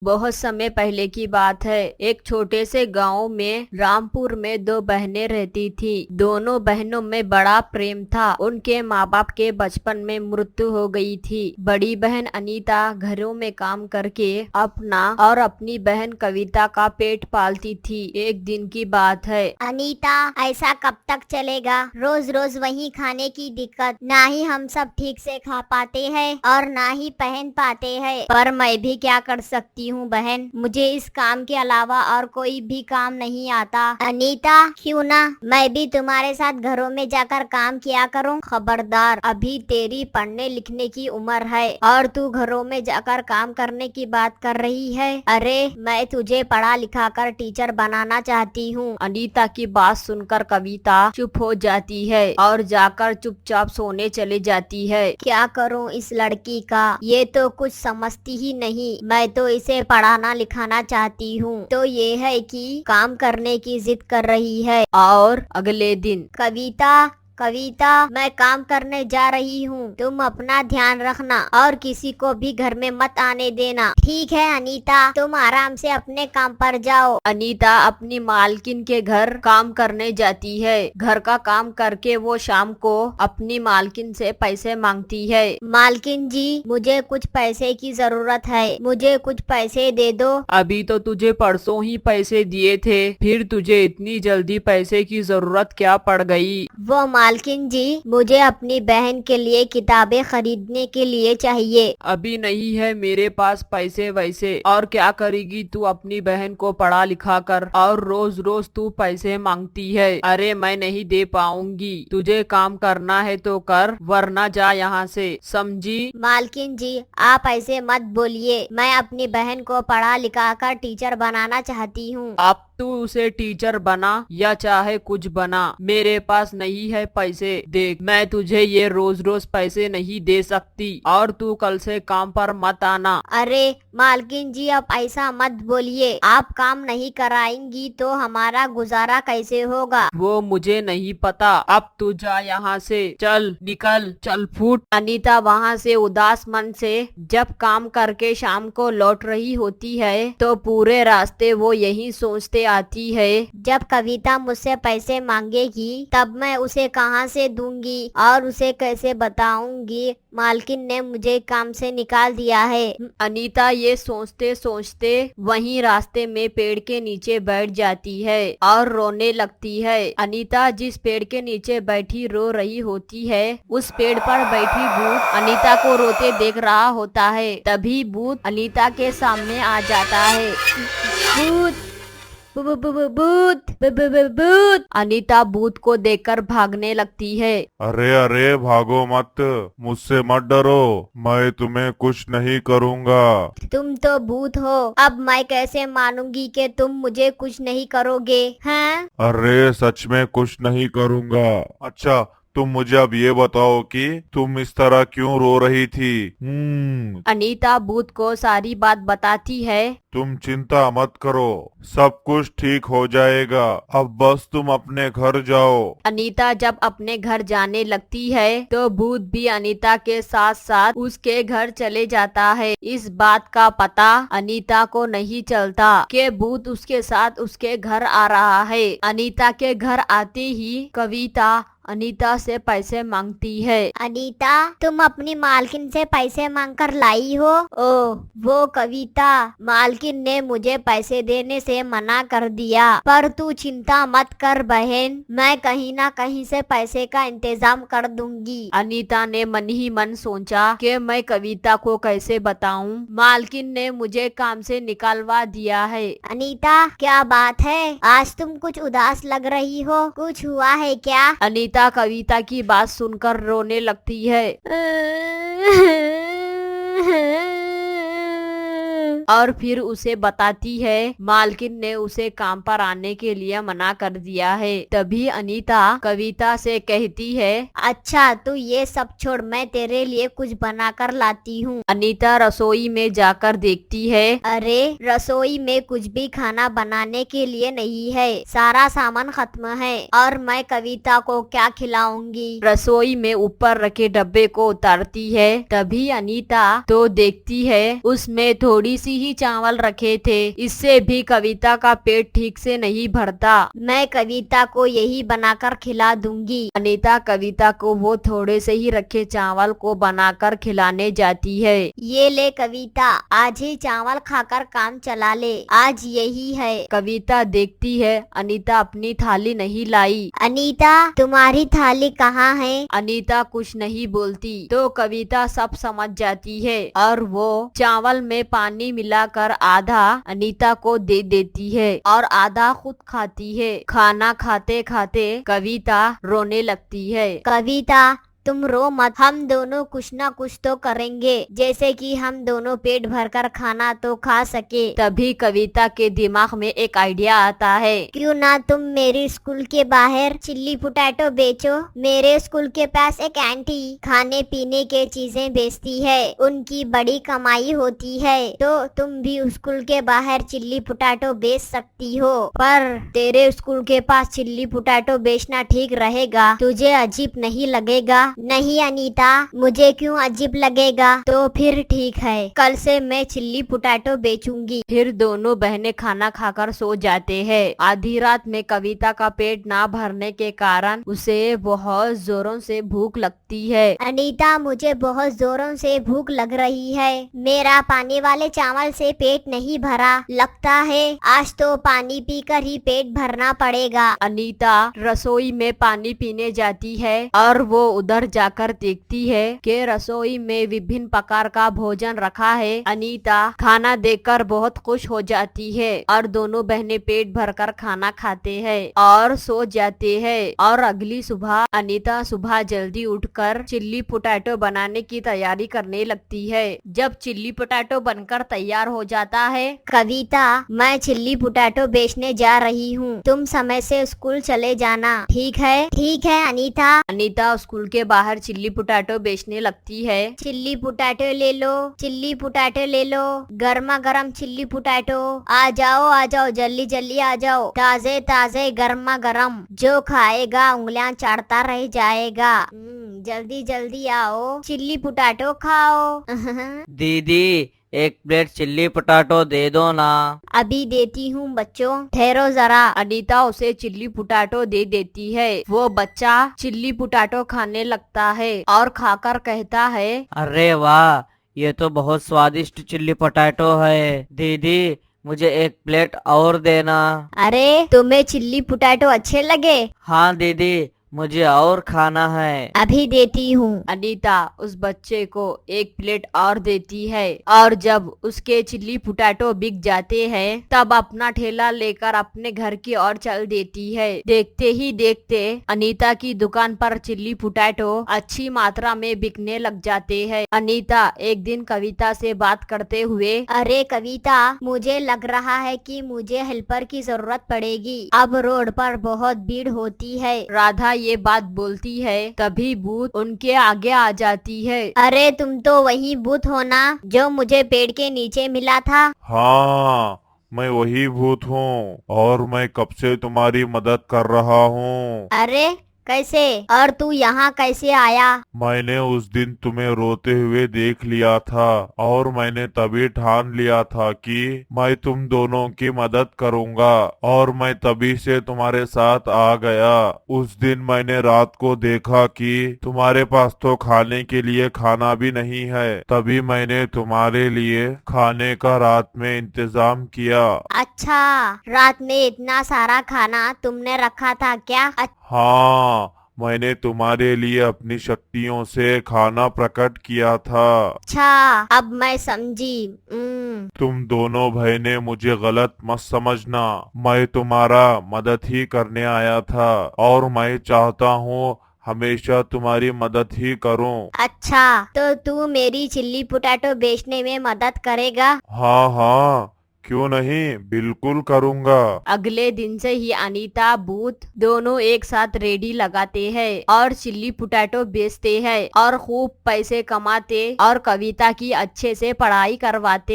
बहुत समय पहले की बात है। एक छोटे से गांव में रामपुर में दो बहनें रहती थी। दोनों बहनों में बड़ा प्रेम था। उनके माँ बाप के बचपन में मृत्यु हो गई थी। बड़ी बहन अनीता घरों में काम करके अपना और अपनी बहन कविता का पेट पालती थी। एक दिन की बात है। अनीता, ऐसा कब तक चलेगा? रोज रोज वही खाने की दिक्कत। ना ही हम सब ठीक से खा पाते हैं और ना ही पहन पाते हैं। पर मैं भी क्या कर सकती हूँ बहन, मुझे इस काम के अलावा और कोई भी काम नहीं आता। अनीता, क्यों ना मैं भी तुम्हारे साथ घरों में जाकर काम किया करूँ? खबरदार, अभी तेरी पढ़ने लिखने की उम्र है और तू घरों में जाकर काम करने की बात कर रही है। अरे, मैं तुझे पढ़ा लिखा कर टीचर बनाना चाहती हूँ। अनीता की बात सुनकर कविता चुप हो जाती है और जाकर चुपचाप सोने चली जाती है। क्या करूं इस लड़की का, ये तो कुछ समझती ही नहीं। मैं तो इसे पढ़ाना लिखाना चाहती हूँ, तो ये है कि काम करने की जिद कर रही है। और अगले दिन कविता, कविता, मैं काम करने जा रही हूँ, तुम अपना ध्यान रखना और किसी को भी घर में मत आने देना। ठीक है अनीता, तुम आराम से अपने काम पर जाओ। अनीता अपनी मालकिन के घर काम करने जाती है। घर का काम करके वो शाम को अपनी मालकिन से पैसे मांगती है। मालकिन जी, मुझे कुछ पैसे की जरूरत है, मुझे कुछ पैसे दे दो। अभी तो तुझे परसों ही पैसे दिए थे, फिर तुझे इतनी जल्दी पैसे की जरूरत क्या पड़ गई? वो मालकिन जी, मुझे अपनी बहन के लिए किताबें खरीदने के लिए चाहिए। अभी नहीं है मेरे पास पैसे वैसे। और क्या करेगी तू अपनी बहन को पढ़ा लिखा कर और रोज रोज तू पैसे मांगती है? अरे मैं नहीं दे पाऊंगी। तुझे काम करना है तो कर, वरना जा यहाँ से, समझी? मालकिन जी, आप ऐसे मत बोलिए। मैं अपनी बहन को पढ़ा लिखा कर टीचर बनाना चाहती हूँ। अब तू उसे टीचर बना या चाहे कुछ बना, मेरे पास नहीं है पैसे। देख, मैं तुझे ये रोज रोज पैसे नहीं दे सकती और तू कल से काम पर मत आना। अरे मालकिन जी, अब ऐसा मत बोलिए। आप काम नहीं कराएंगी तो हमारा गुजारा कैसे होगा? वो मुझे नहीं पता। अब तू जा यहाँ से, चल निकल, चल फूट। अनीता वहाँ से उदास मन से जब काम करके शाम को लौट रही होती है तो पूरे रास्ते वो यही सोचते आती है, जब कविता मुझसे पैसे मांगेगी तब मैं उसे कहाँ से दूंगी और उसे कैसे बताऊंगी? मालकिन ने मुझे काम से निकाल दिया है। अनीता ये सोचते सोचते वहीं रास्ते में पेड़ के नीचे बैठ जाती है और रोने लगती है। अनीता जिस पेड़ के नीचे बैठी रो रही होती है, उस पेड़ पर बैठी भूत अनीता को रोते देख रहा होता है। तभी भूत अनीता के सामने आ जाता है। भूत, भूत। अनीता भूत को देखकर भागने लगती है। अरे अरे, भागो मत, मुझसे मत डरो, मैं तुम्हें कुछ नहीं करूँगा। तुम तो भूत हो, अब मैं कैसे मानूंगी कि तुम मुझे कुछ नहीं करोगे? हाँ? अरे सच में कुछ नहीं करूँगा। अच्छा, तुम मुझे अब ये बताओ कि तुम इस तरह क्यों रो रही थी? अनीता भूत को सारी बात बताती है। तुम चिंता मत करो, सब कुछ ठीक हो जाएगा। अब बस तुम अपने घर जाओ। अनीता जब अपने घर जाने लगती है तो भूत भी अनीता के साथ साथ उसके घर चले जाता है। इस बात का पता अनीता को नहीं चलता कि भूत उसके साथ उसके घर आ रहा है। अनीता के घर आते ही कविता अनीता से पैसे मांगती है। अनीता, तुम अपनी मालकिन से पैसे मांगकर लाई हो? ओह, वो कविता। मालकिन ने मुझे पैसे देने से मना कर दिया, पर तू चिंता मत कर बहन, मैं कहीं ना कहीं से पैसे का इंतजाम कर दूंगी। अनीता ने मन ही मन सोचा कि मैं कविता को कैसे बताऊं, मालकिन ने मुझे काम से निकालवा दिया है। अनीता, क्या बात है? आज तुम कुछ उदास लग रही हो, कुछ हुआ है क्या? अनीता कविता की बात सुनकर रोने लगती है और फिर उसे बताती है मालकिन ने उसे काम पर आने के लिए मना कर दिया है। तभी अनीता कविता से कहती है, अच्छा तू ये सब छोड़, मैं तेरे लिए कुछ बना कर लाती हूँ। अनीता रसोई में जाकर देखती है। अरे, रसोई में कुछ भी खाना बनाने के लिए नहीं है, सारा सामान खत्म है और मैं कविता को क्या खिलाऊंगी? रसोई में ऊपर रखे डब्बे को उतारती है। तभी अनीता तो देखती है उसमें थोड़ी सी ही चावल रखे थे। इससे भी कविता का पेट ठीक से नहीं भरता। मैं कविता को यही बनाकर खिला दूंगी। अनीता कविता को वो थोड़े से ही रखे चावल को बनाकर खिलाने जाती है। ये ले कविता, आज ही चावल खाकर काम चला ले, आज यही है। कविता देखती है अनीता अपनी थाली नहीं लाई। अनीता, तुम्हारी थाली कहाँ है? अनीता कुछ नहीं बोलती तो कविता सब समझ जाती है और वो चावल में पानी मिलाकर आधा अनीता को दे देती है और आधा खुद खाती है। खाना खाते खाते कविता रोने लगती है। कविता, तुम रो मत, हम दोनों कुछ ना कुछ तो करेंगे, जैसे कि हम दोनों पेट भरकर खाना तो खा सके। तभी कविता के दिमाग में एक आइडिया आता है। क्यों ना तुम मेरे स्कूल के बाहर चिल्ली पोटैटो बेचो। मेरे स्कूल के पास एक आंटी खाने पीने के चीजें बेचती है, उनकी बड़ी कमाई होती है, तो तुम भी स्कूल के बाहर चिल्ली पोटैटो बेच सकती हो। पर तेरे स्कूल के पास चिल्ली पोटैटो बेचना ठीक रहेगा? तुझे अजीब नहीं लगेगा? नहीं अनीता, मुझे क्यों अजीब लगेगा? तो फिर ठीक है, कल से मैं चिल्ली पोटैटो बेचूंगी। फिर दोनों बहनें खाना खाकर सो जाते हैं। आधी रात में कविता का पेट ना भरने के कारण उसे बहुत जोरों से भूख लगती है। अनीता, मुझे बहुत जोरों से भूख लग रही है। मेरा पानी वाले चावल से पेट नहीं भरा, लगता है आज तो पानी पीकर ही पेट भरना पड़ेगा। अनीता रसोई में पानी पीने जाती है और वो उधर जाकर देखती है कि रसोई में विभिन्न प्रकार का भोजन रखा है। अनीता खाना देखकर बहुत खुश हो जाती है और दोनों बहनें पेट भरकर खाना खाते हैं और सो जाते हैं। और अगली सुबह अनीता सुबह जल्दी उठकर चिल्ली पोटैटो बनाने की तैयारी करने लगती है। जब चिल्ली पोटैटो बनकर तैयार हो जाता है, कविता, मैं चिल्ली पोटैटो बेचने जा रही हूँ, तुम समय से स्कूल चले जाना, ठीक है? ठीक है अनीता। अनीता स्कूल के बाहर चिल्ली पोटैटो बेचने लगती है। चिल्ली पोटैटो ले लो, चिल्ली पोटैटो ले लो, गर्मा गर्म चिल्ली पोटैटो, आ जाओ जल्दी जल्दी आ जाओ, ताजे ताजे गर्मा गर्म, जो खाएगा उंगलियां चाटता रह जाएगा। जल्दी जल्दी आओ, चिल्ली पोटैटो खाओ। दीदी, एक प्लेट चिल्ली पोटैटो दे दो ना। अभी देती हूँ बच्चों, ठहरो जरा। अनीता उसे चिल्ली पोटैटो दे देती है। वो बच्चा चिल्ली पोटैटो खाने लगता है और खाकर कहता है, अरे वाह, ये तो बहुत स्वादिष्ट चिल्ली पोटैटो है। दीदी, मुझे एक प्लेट और देना। अरे, तुम्हें चिल्ली पोटैटो अच्छे लगे? हाँ दीदी, मुझे और खाना है। अभी देती हूँ। अनीता उस बच्चे को एक प्लेट और देती है और जब उसके चिल्ली पोटैटो बिक जाते हैं तब अपना ठेला लेकर अपने घर की ओर चल देती है। देखते ही देखते अनीता की दुकान पर चिल्ली पोटैटो अच्छी मात्रा में बिकने लग जाते हैं। अनीता एक दिन कविता से बात करते हुए, अरे कविता, मुझे लग रहा है कि मुझे हेल्पर की जरूरत पड़ेगी। अब रोड पर बहुत भीड़ होती है। राधा ये बात बोलती है तभी भूत उनके आगे आ जाती है। अरे तुम तो वही भूत हो ना जो मुझे पेड़ के नीचे मिला था? हाँ, मैं वही भूत हूँ और मैं कब से तुम्हारी मदद कर रहा हूँ। अरे कैसे? और तू यहाँ कैसे आया? मैंने उस दिन तुम्हें रोते हुए देख लिया था और मैंने तभी ठान लिया था कि मैं तुम दोनों की मदद करूँगा और मैं तभी से तुम्हारे साथ आ गया। उस दिन मैंने रात को देखा कि तुम्हारे पास तो खाने के लिए खाना भी नहीं है, तभी मैंने तुम्हारे लिए खाने का रात में इंतजाम किया। अच्छा, रात में इतना सारा खाना तुमने रखा था क्या? हाँ, मैंने तुम्हारे लिए अपनी शक्तियों से खाना प्रकट किया था। अच्छा, अब मैं समझी। तुम दोनों बहनें मुझे गलत मत समझना, मैं तुम्हारा मदद ही करने आया था और मैं चाहता हूँ हमेशा तुम्हारी मदद ही करूं। अच्छा, तो तू मेरी चिल्ली पोटैटो बेचने में मदद करेगा? हाँ हाँ, क्यों नहीं, बिल्कुल करूँगा। अगले दिन से ही अनीता भूत दोनों एक साथ रेडी लगाते हैं और चिल्ली पोटैटो बेचते हैं और खूब पैसे कमाते और कविता की अच्छे से पढ़ाई करवाते।